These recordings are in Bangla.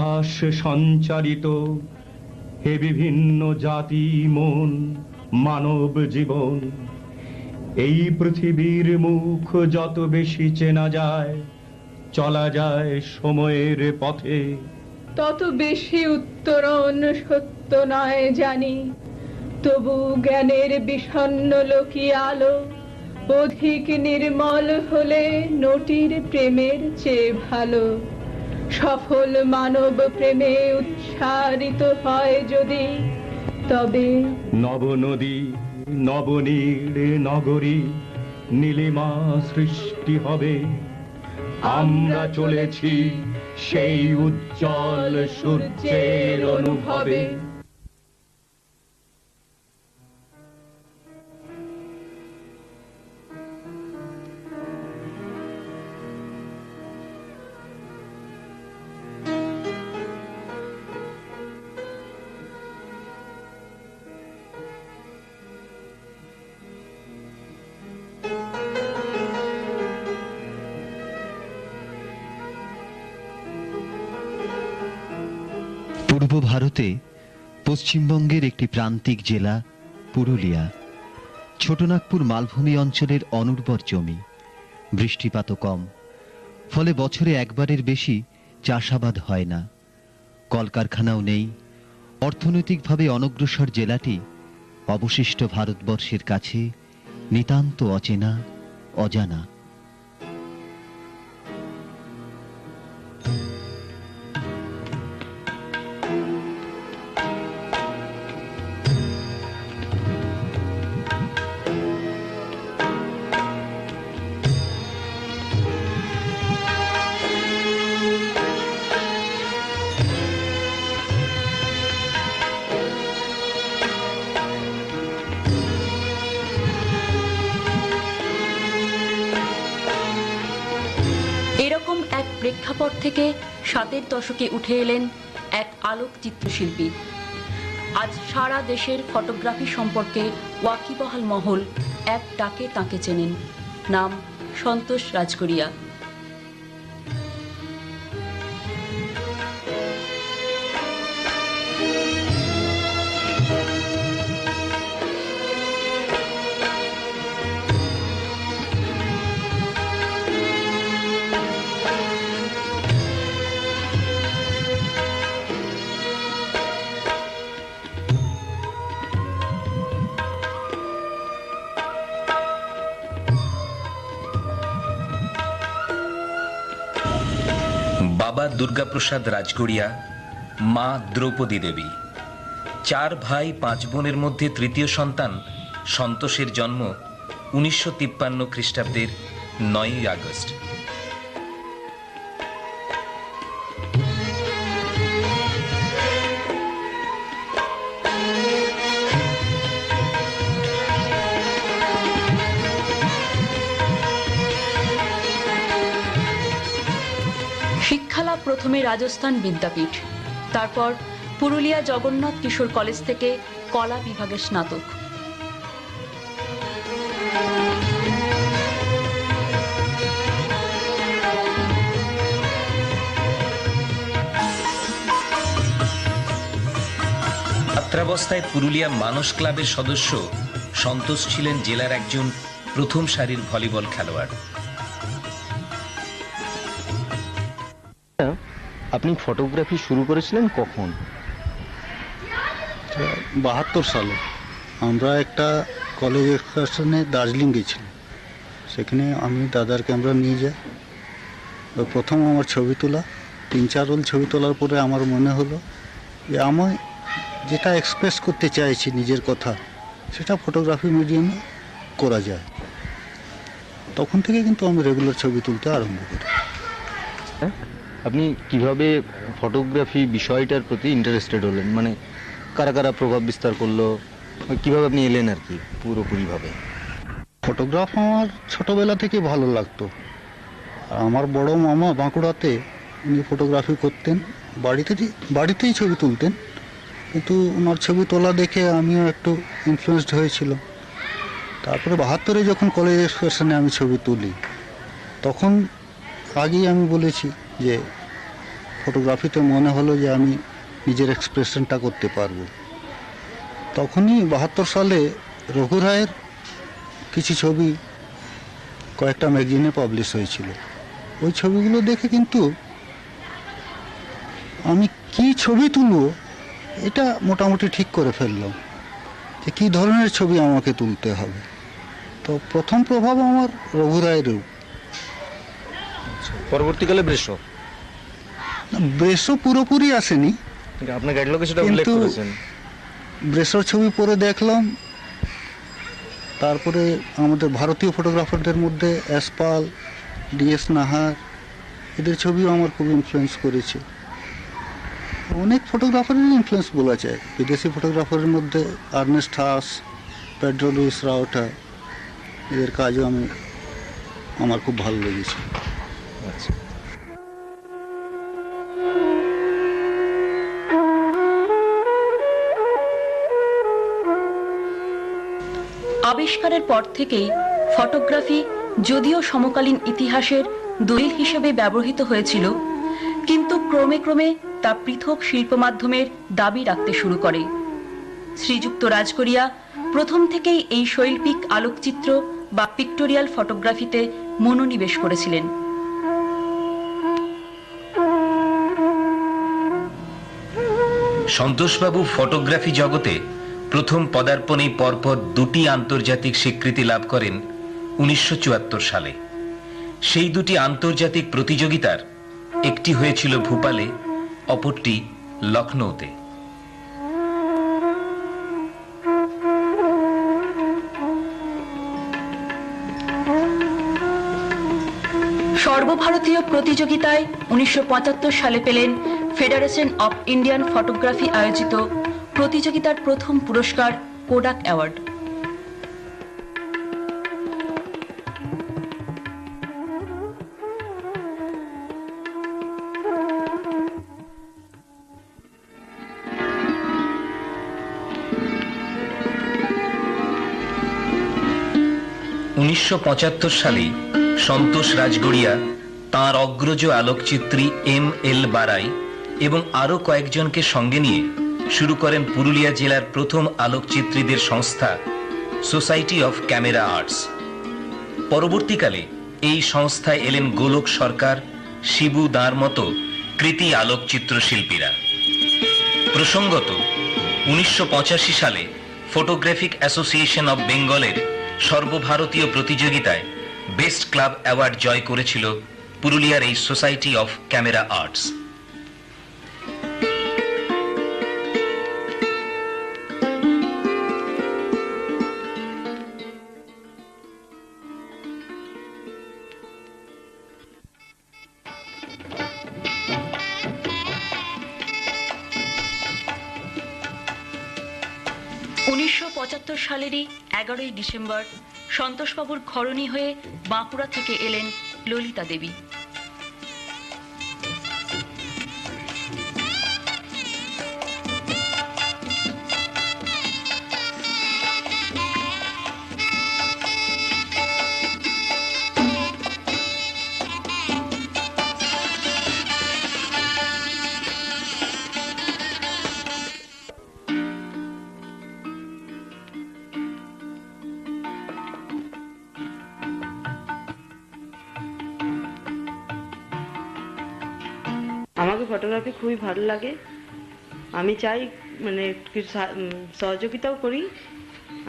ইতিহাস সঞ্চারিত হে বিভিন্ন জাতি মন মানব জীবন। এই পৃথিবীর মুখ যত বেশি চেনা যায়, চলা যায় সময়ের পথে, তত বেশি উত্তরণ সত্য নয় জানি। তবু জ্ঞানের বিষণ্ণ লোকি আলো অধিক নির্মল হলে নটির প্রেমের চেয়ে ভালো। সফল মানব প্রেমে উচ্চারিত হয় যদি, তবে নব নদী নবনীল নগরী নীলিমা সৃষ্টি হবে। আমরা চলেছি সেই উজ্জ্বল সূর্যের অনুভবে। পূর্ব ভারতে পশ্চিমবঙ্গের একটি প্রান্তিক জেলা পুরুলিয়া। ছোটনাগপুর মালভূমি অঞ্চলের অনুর্বর জমি, বৃষ্টিপাতও কম, ফলে বছরে একবারের বেশি চাষাবাদ হয় না। কলকারখানাও নেই। অর্থনৈতিকভাবে অনগ্রসর জেলাটি অবশিষ্ট ভারতবর্ষের কাছে নিতান্ত অচেনা, অজানা। এরকম এক প্রেক্ষাপট থেকে ৭০ দশকে উঠে এলেন এক আলোক চিত্রশিল্পী। আজ সারা দেশের ফটোগ্রাফি সম্পর্কে ওয়াকিবহাল মহল এক ডাকে তাঁকে চেনেন। নাম সন্তোষ রাজগড়িয়া। বাবা দুর্গাপ্রসাদ রাজগড়িয়া, মা দ্রৌপদী দেবী। 4 ভাই 5 বোনের মধ্যে তৃতীয় সন্তান সন্তোষের জন্ম 1953 খ্রিস্টাব্দের 9ই আগস্ট। শিক্ষালাভ প্রথমে রাজস্থান বিদ্যাপীঠ, তারপর পুরুলিয়া জগন্নাথ কিশোর কলেজ থেকে কলা বিভাগে স্নাতক। ছাত্রাবস্থায় পুরুলিয়া মানস ক্লাবের সদস্য সন্তোষ ছিলেন জেলার একজন প্রথম সারির ভলিবল খেলোয়াড়। আপনি ফটোগ্রাফি শুরু করেছিলেন কখন? 72 সালে আমরা একটা কলেজ এক্সকারশনে দার্জিলিং গেছিলাম। সেখানে আমি দাদার ক্যামেরা নিয়ে যাই। প্রথম আমার ছবি তোলা, 3-4 রোল ছবি তোলার পরে আমার মনে হলো যে আমি যেটা এক্সপ্রেস করতে চাইছি নিজের কথা, সেটা ফটোগ্রাফি মিডিয়ামে করা যায়। তখন থেকে কিন্তু আমি রেগুলার ছবি তুলতে আরম্ভ করি। আপনি কিভাবে ফটোগ্রাফি বিষয়টার প্রতি ইন্টারেস্টেড হলেন? মানে কারা কারা প্রভাব বিস্তার করলো, কিভাবে আপনি এলেন আর কি পুরোপুরিভাবে? ফটোগ্রাফ আমার ছোটোবেলা থেকে ভালো লাগতো। আমার বড় মামা বাঁকুড়াতে, উনি ফটোগ্রাফি করতেন, বাড়িতেই ছবি তুলতেন, কিন্তু ওনার ছবি তোলা দেখে আমিও একটু ইনফ্লুয়েসড হয়েছিল। তারপরে 72-এ যখন কলেজ এক্সকারশনে আমি ছবি তুলি, তখন আগেই আমি বলেছি যে ফটোগ্রাফিতে মনে হলো যে আমি নিজের এক্সপ্রেশনটা করতে পারবো। তখনই 72 সালে রঘু রায়ের কিছু ছবি কয়েকটা ম্যাগাজিনে পাবলিশ হয়েছিল। ওই ছবিগুলো দেখে কিন্তু আমি কি ছবি তুলবো এটা মোটামুটি ঠিক করে ফেললাম যে কী ধরনের ছবি আমাকে তুলতে হবে। তো প্রথম প্রভাব আমার রঘু রায়ের। পরবর্তীকালে ব্রেশো ব্রেশো পুরোপুরি আসেনি, আপনার ক্যাটালগে সেটা উল্লেখ কিন্তু করেছেন। ব্রেশোর ছবি পরে দেখলাম, তারপরে আমাদের ভারতীয় ফটোগ্রাফারদের মধ্যে এসপাল, ডিএস নাহার, এদের ছবিও আমার খুব ইনফ্লুয়েন্স করেছে। অনেক ফটোগ্রাফারের ইনফ্লুয়েন্স বলা যায়। বিদেশি ফটোগ্রাফারের মধ্যে আর্নেস্ট হাস, পেড্রো লুইস রাউটা, এদের কাজও আমার খুব ভালো লেগেছে। আচ্ছা, আবিষ্কারের পর থেকেই ফটোগ্রাফি যদিও সমকালীন ইতিহাসের দলিল হিসেবে ব্যবহৃত হয়েছিল, কিন্তু ক্রমে ক্রমে তা পৃথক শিল্প মাধ্যমের দাবি রাখতে শুরু করে। শ্রীযুক্ত রাজকরিয়া প্রথম থেকেই এই শৈল্পিক আলোকচিত্র বা পিক্টোরিয়াল ফটোগ্রাফিতে মনোনিবেশ করেছিলেন। সন্তোষবাবু ফটোগ্রাফি জগতে প্রথম পদার্পণেই পরপর 2টি আন্তর্জাতিক স্বীকৃতি লাভ করেন 1974 সালে। সেই 2টি আন্তর্জাতিক প্রতিযোগিতার একটি হয়েছিল ভোপালে, অপরটি লখনৌতে। সর্বভারতীয় প্রতিযোগিতায় 1975 সালে পেলেন ফেডারেশন অফ ইন্ডিয়ান ফটোগ্রাফি আয়োজিত প্রতিযোগিতার প্রথম পুরস্কার কোডাক অ্যাওয়ার্ড। সালে সন্তোষ রাজগড়িয়া তাঁর অগ্রজ আলোকচিত্রী এম.এল. বারাই এবং আরো কয়েকজনকে সঙ্গে নিয়ে শুরু করেন পুরুলিয়া জেলার প্রথম আলোকচিত্রীদের সংস্থা সোসাইটি অফ ক্যামেরা আর্টস। পরবর্তীকালে এই সংস্থায় এলেন গোলক সরকার, শিবু দাঁর মতো কৃতি আলোকচিত্র শিল্পীরা। প্রসঙ্গত 1985 সালে ফটোগ্রাফিক অ্যাসোসিয়েশন অব বেঙ্গলের সর্বভারতীয় প্রতিযোগিতায় বেস্ট ক্লাব অ্যাওয়ার্ড জয় করেছিল পুরুলিয়ার এই সোসাইটি অফ ক্যামেরা আর্টস। সালেরই 11ই ডিসেম্বর সন্তোষবাবুর ঘরণী হয়ে বাঁকুড়া থেকে এলেন ললিতা দেবী। আমাকে ফটোগ্রাফি খুবই ভালো লাগে। আমি চাই মানে সহযোগিতাও করি,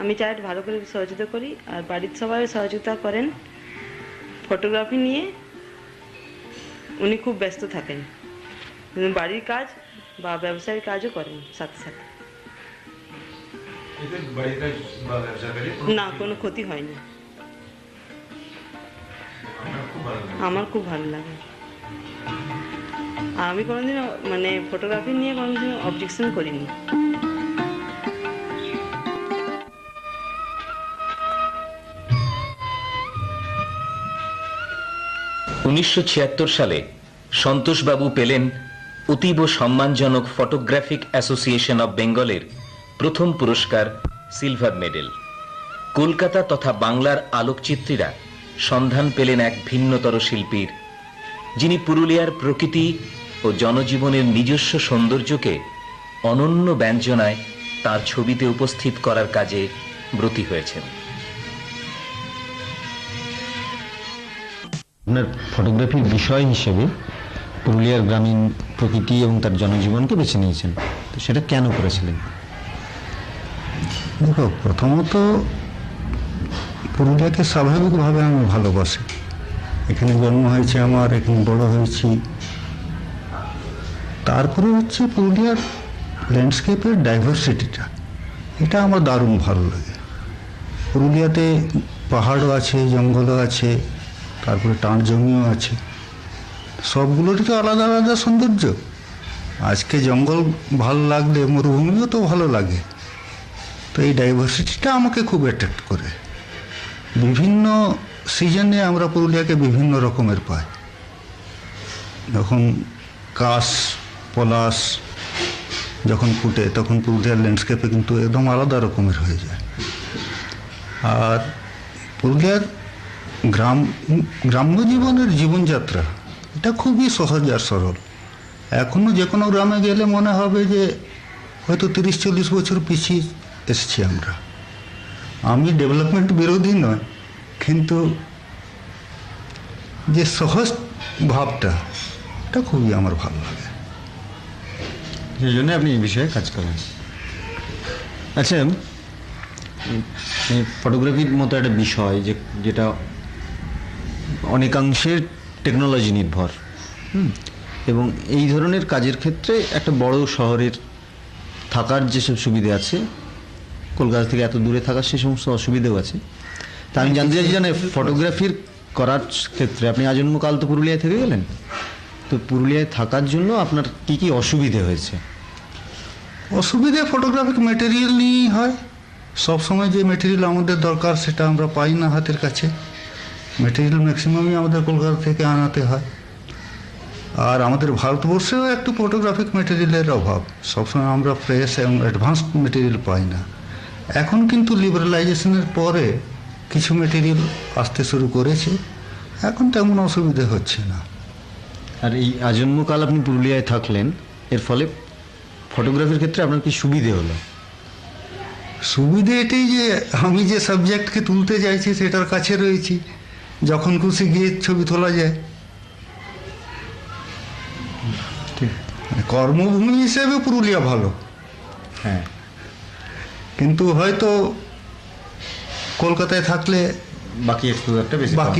আমি চাই ভালো করে সহযোগিতা করি, আর বাড়ির সবাই সহযোগিতা করেন। ফটোগ্রাফি নিয়ে উনি খুব ব্যস্ত থাকেন, বাড়ির কাজ বা ব্যবসায়িক কাজও করেন সাথে সাথে। না, কোনো ক্ষতি হয়নি। আমার খুব ভালো লাগে। আমি কোনোদিন মানে ফটোগ্রাফি নিয়ে কোনোদিন অবজেকশন করিনি। সালে সন্তোষবাবু পেলেন অতীব সম্মানজনক ফটোগ্রাফিক অ্যাসোসিয়েশন অব বেঙ্গলের প্রথম পুরস্কার সিলভার মেডেল। কলকাতা তথা বাংলার আলোকচিত্রীরা সন্ধান পেলেন এক ভিন্নতর শিল্পীর, যিনি পুরুলিয়ার প্রকৃতি ও জনজীবনের নিজস্ব সৌন্দর্যকে অনন্য ব্যঞ্জনায় তার ছবিতে উপস্থিত করার কাজে ব্রতী হয়েছেন। আপনার ফটোগ্রাফির বিষয় হিসেবে পুরুলিয়ার গ্রামীণ প্রকৃতি এবং তার জনজীবনকে বেছে নিয়েছেন, তো সেটা কেন করেছিলেন? দেখো, প্রথমত পুরুলিয়াকে স্বাভাবিকভাবে আমি ভালোবাসি। এখানে জন্ম হয়েছে আমার, এখানে বড় হয়েছি। তারপরে হচ্ছে পুরুলিয়ার ল্যান্ডস্কেপের ডাইভার্সিটিটা, এটা আমার দারুণ ভালো লাগে। পুরুলিয়াতে পাহাড়ও আছে, জঙ্গলও আছে, তারপরে টান জমিও আছে, সবগুলোরই তো আলাদা আলাদা সৌন্দর্য। আজকে জঙ্গল ভালো লাগলে মরুভূমিও তো ভালো লাগে। তো এই ডাইভার্সিটিটা আমাকে খুব অ্যাট্রাক্ট করে। বিভিন্ন সিজনে আমরা পুরুলিয়াকে বিভিন্ন রকমের পাই। যখন কাশ পলাশ যখন ফুটে তখন পুরুলিয়ার ল্যান্ডস্কেপে কিন্তু একদম আলাদা রকমের হয়ে যায়। আর পুরুলিয়ার গ্রাম্য জীবনের জীবনযাত্রা এটা খুবই সহজ আর সরল। এখনও যে কোনো গ্রামে গেলে মনে হবে যে হয়তো 30-40 বছর পিছিয়ে এসেছি আমরা। আমি ডেভেলপমেন্ট বিরোধী নয়, কিন্তু যে সহজ ভাবটা এটা খুবই আমার ভালো লাগে। সেই জন্য আপনি এই বিষয়ে কাজ করেন। আচ্ছা, ফটোগ্রাফির মতো একটা বিষয় যেটা অনেকাংশে টেকনোলজি নির্ভর, এবং এই ধরনের কাজের ক্ষেত্রে একটা বড় শহরের থাকার যেসব সুবিধে আছে, কলকাতা থেকে এত দূরে থাকার সে সমস্ত অসুবিধেও আছে। তা আমি জানতে চাইছি, জানেন ফটোগ্রাফির করার ক্ষেত্রে আপনি আজন্মকাল তো পুরুলিয়ায় থেকে গেলেন, তো পুরুলিয়ায় থাকার জন্য আপনার কি কি অসুবিধে হয়েছে? অসুবিধে ফটোগ্রাফিক ম্যাটেরিয়াল নিয়েই হয়। সবসময় যে ম্যাটেরিয়াল আমাদের দরকার সেটা আমরা পাই না হাতের কাছে। ম্যাটেরিয়াল ম্যাক্সিমামই আমাদের কলকাতা থেকে আনাতে হয়। আর আমাদের ভারতবর্ষেও একটু ফটোগ্রাফিক ম্যাটেরিয়ালের অভাব। সবসময় আমরা ফ্রেশ এবং অ্যাডভান্স ম্যাটেরিয়াল পাই না। এখন কিন্তু লিবারালাইজেশনের পরে কিছু ম্যাটেরিয়াল আসতে শুরু করেছে, এখন তেমন অসুবিধে হচ্ছে না। আর এই আজন্মকাল আপনি পুরুলিয়ায় থাকলেন, এর ফলে ফটোগ্রাফির ক্ষেত্রে আপনার কি সুবিধে হলো? সুবিধে এটাই যে আমি যে সাবজেক্টকে তুলতে চাইছি সেটার কাছে রয়েছি, যখন খুশি গিয়ে ছবি তোলা যায়। কর্মভূমি হিসেবে পুরুলিয়া ভালো, হ্যাঁ, কিন্তু হয়তো কলকাতায় থাকলে বাকি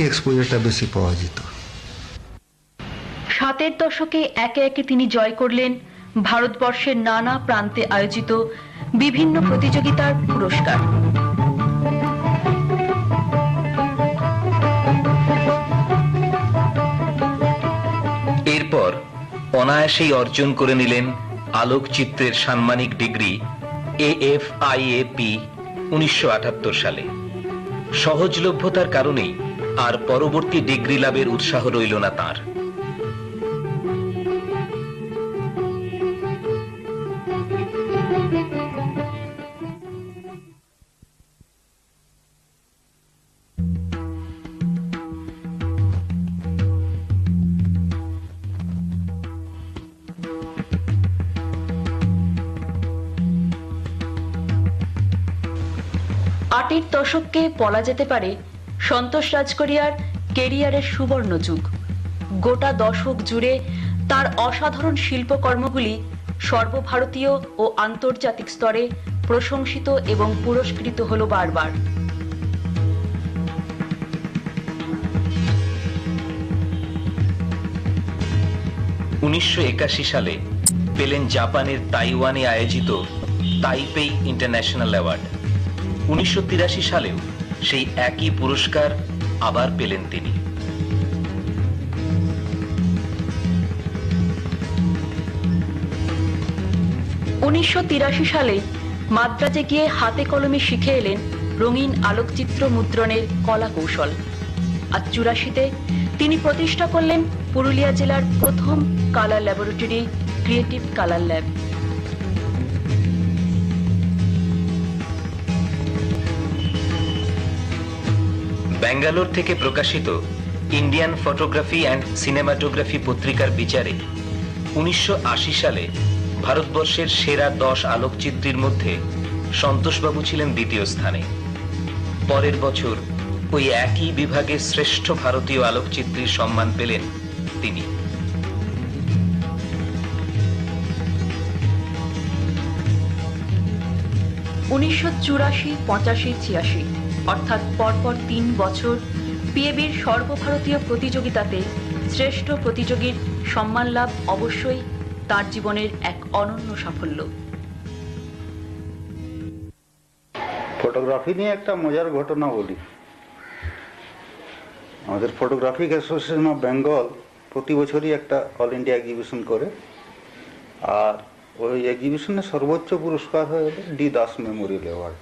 এক্সপোজারটা বেশি পাওয়া যেত। 60-এর দশকে একে একে তিনি জয় করলেন ভারতবর্ষের নানা প্রান্তে আয়োজিত বিভিন্ন প্রতিযোগিতার পুরস্কার। এরপর অনায়াসেই অর্জন করে নিলেন আলোকচিত্রের সাম্মানিক ডিগ্রি AFIAP 1978 সালে। সহজলভ্যতার কারণেই আর পরবর্তী ডিগ্রি লাভের উৎসাহ রইল না তাঁর। আটের দশককে বলা যেতে পারে সন্তোষ রাজগড়িয়ার কেরিয়ারের সুবর্ণ যুগ। গোটা দশক জুড়ে তার অসাধারণ শিল্পকর্মগুলি সর্বভারতীয় ও আন্তর্জাতিক স্তরে প্রশংসিত এবং পুরস্কৃত হল বারবার। '81 সালে পেলেন জাপানের তাইওয়ানে আয়োজিত তাইপেই ইন্টারন্যাশনাল অ্যাওয়ার্ড। 1983 সালেও সেই একই পুরস্কার আবার পেলেন তিনি। সালে মাদ্রাজে গিয়ে হাতে কলমে শিখে এলেন রঙিন আলোকচিত্র মুদ্রণের কলা কৌশল। আর 84-তে তিনি প্রতিষ্ঠা করলেন পুরুলিয়া জেলার প্রথম colour laboratory, creative colour lab. Bangalore থেকে প্রকাশিত ইন্ডিয়ান ফটোগ্রাফি অ্যান্ড সিনেমাটোগ্রাফি পত্রিকার বিচারে 1980 সালে ভারতবর্ষের সেরা 10 আলোকচিত্রীর মধ্যে সন্তোষবাবু ছিলেন দ্বিতীয় স্থানে। পরের বছর ওই একই বিভাগে শ্রেষ্ঠ ভারতীয় আলোকচিত্রীর সম্মান পেলেন তিনি। উনিশশো 84, 85, 86 অর্থাৎ পরপর 3 বছর পিএবির সর্বভারতীয় প্রতিযোগিতাতে শ্রেষ্ঠ প্রতিযোগীর সম্মান লাভ অবশ্যই তার জীবনের এক অনন্য সাফল্য। ফটোগ্রাফি নিয়ে একটা মজার ঘটনা বলি। আমাদের ফটোগ্রাফিক অ্যাসোসিয়েশন অফ বেঙ্গল প্রতি বছরই একটা অল ইন্ডিয়া এক্সিবিশন করে, আর ওই এক্সিবিশনের সর্বোচ্চ পুরস্কার হয়ে গেল ডি দাস মেমোরিয়াল অ্যাওয়ার্ড।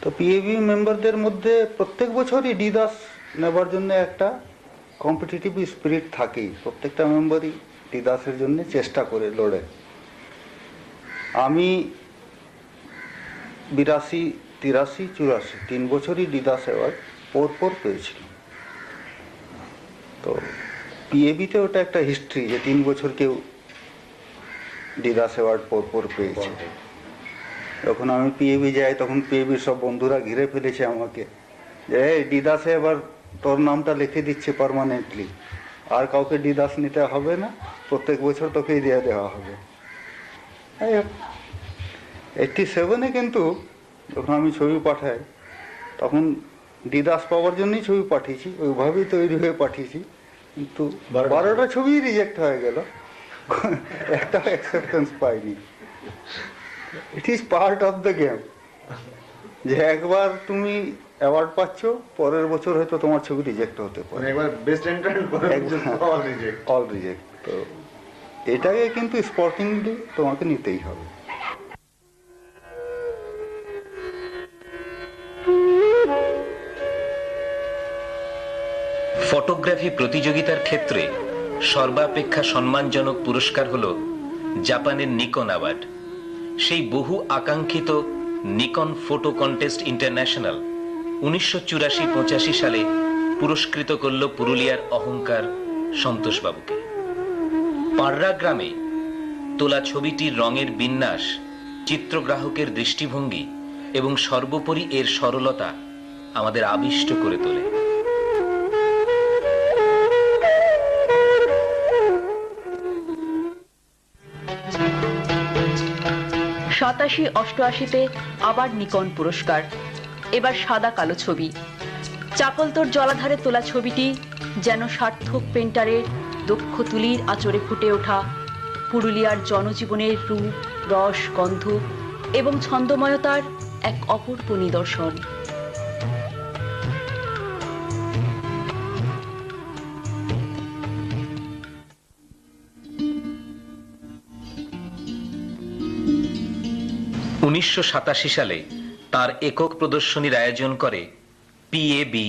তো পিএবি মেম্বারদের মধ্যে প্রত্যেক বছরই ডি দাস নেবার জন্য একটা কম্পিটিটিভ স্পিরিট থাকেই, প্রত্যেকটা মেম্বারই ডি দাসের জন্য চেষ্টা করে লড়ে। আমি 82, 83, 84 3 বছরই ডি দাস অ্যাওয়ার্ড পরপর পেয়েছিলাম। তো পিএবিতে ওটা একটা হিস্ট্রি যে 3 বছর কেউ ডি দাস অ্যাওয়ার্ড পরপর পেয়েছে। যখন আমি পিএবি যাই তখন পিএবির সব বন্ধুরা ঘিরে ফেলেছে আমাকে, যে এই ডি দাসে এবার তোর নামটা লিখে দিচ্ছে পার্মানেন্টলি, আর কাউকে ডি দাস নিতে হবে না, প্রত্যেক বছর তোকেই দিয়ে দেওয়া হবে। 87-এ কিন্তু যখন আমি ছবি পাঠাই তখন ডি দাস পাওয়ার জন্যই ছবি পাঠিয়েছি, ওইভাবেই তৈরি হয়ে পাঠিয়েছি, কিন্তু 12টা ছবি রিজেক্ট হয়ে গেল, একটা অ্যাকসেপ্টেন্স পাইনি। It is part of the game, যে একবার তুমি অ্যাওয়ার্ড পাচ্ছ, পরের বছর হয়তো তোমার ছবি রিজেক্ট হতে পারে, অল রিজেক্ট। তো এটাকে কিন্তু স্পোর্টিংলি তোমাকে নিতেই হবে। ফটোগ্রাফি প্রতিযোগিতার ক্ষেত্রে সর্বাপেক্ষা সম্মানজনক পুরস্কার হল জাপানের নিকন অ্যাওয়ার্ড। সেই বহু আকাঙ্ক্ষিত নিকন ফটো কন্টেস্ট ইন্টারন্যাশনাল 1984-85 সালে পুরস্কৃত করল পুরুলিয়ার অহংকার সন্তোষবাবুকে। পাড়রা গ্রামে তোলা ছবিটির রঙের বিন্যাস, চিত্রগ্রাহকের দৃষ্টিভঙ্গি এবং সর্বোপরি এর সরলতা আমাদের আবিষ্ট করে তোলে। 87-88-তে আবার নিকন পুরস্কার, এবার সাদা কালো ছবি। চাকলতোর জলাধারে তোলা ছবিটি যেন সার্থক পেন্টারের দক্ষ তুলির আঁচড়ে ফুটে ওঠা পুরুলিয়ার জনজীবনের রূপ, রস, গন্ধ এবং ছন্দময়তার এক অপূর্ব নিদর্শন। উনিশশো 87 সালে তার একক প্রদর্শনীর আয়োজন করে পিএবি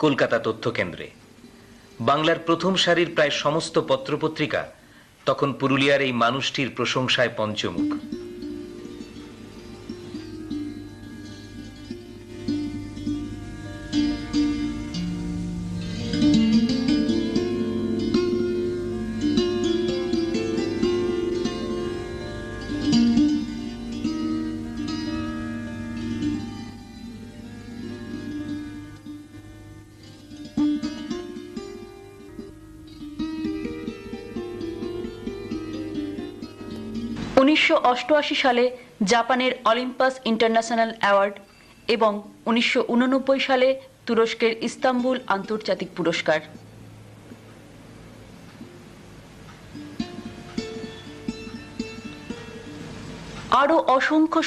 কলকাতা তথ্য কেন্দ্রে। বাংলার প্রথম সারির প্রায় সমস্ত পত্রপত্রিকা তখন পুরুলিয়ার এই মানুষটির প্রশংসায় পঞ্চমুখ। উনিশশো 88 সালে জাপানের অলিম্পাস ইন্টারন্যাশনাল অ্যাওয়ার্ড এবং 1989 সালে তুরস্কের ইস্তাম্বুল আন্তর্জাতিক পুরস্কার। আরও অসংখ্য